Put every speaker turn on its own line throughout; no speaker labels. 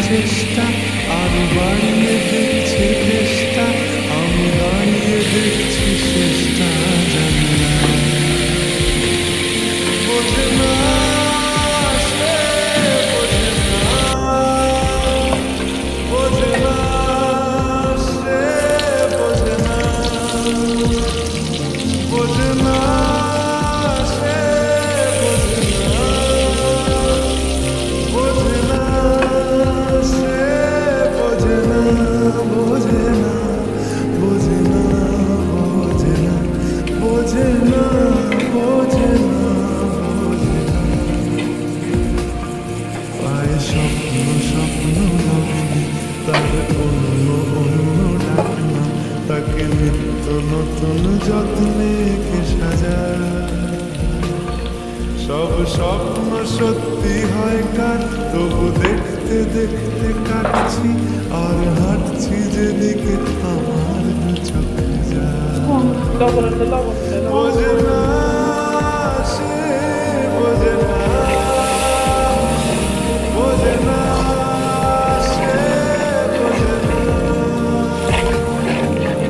চেষ্টা আরো বাড়িয়ে দেখছে চেষ্টা, আমি দাঁড়িয়ে দেখছি চেষ্টা, জানি না বোঝে না সে বোঝে না, বোঝে না সে বোঝে না, বোঝে না সে বোঝে না, বোঝে না বোঝে না, বোঝে না বোঝে না, বোঝে না বোঝে না, বোঝে না। পায়ে স্বপ্ন স্বপ্ন ভাবিনি, তার অন্য অন্য ডাকনা, তাকে নিত্য নতুন যত্নে কে সাজায়। সব স্বপ্ন সত্যি হয় কার, তবু দেখতে দেখতে কাটছি আর হাঁটছি যেদিকে আমার চোখে যায়। বোঝে না সে বোঝে না, বোঝে না সে বোঝে না,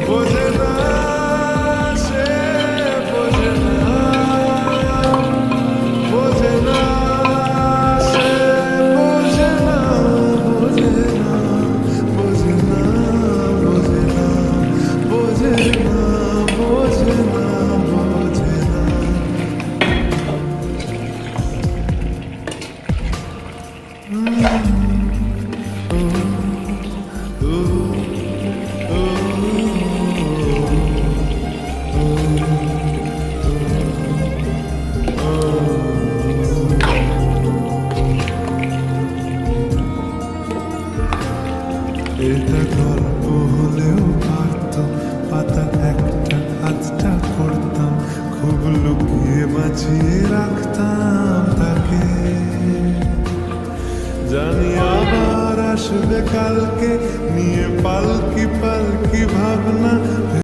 বোঝে না সে বোঝে না, বোঝে না সে বোঝে না, বোঝে না, বোঝে না, বোঝে না, বোঝে না, বোঝে না, বোঝে না। এটা গল্প হলেও পারত, পাতা একটা আধটা পড়তাম, খুব লুকিয়ে বাঁচিয়ে রাখতাম তাকে। জানি আবার আসবে কালকে, নিয়ে পালকি পালকি ভাবনা,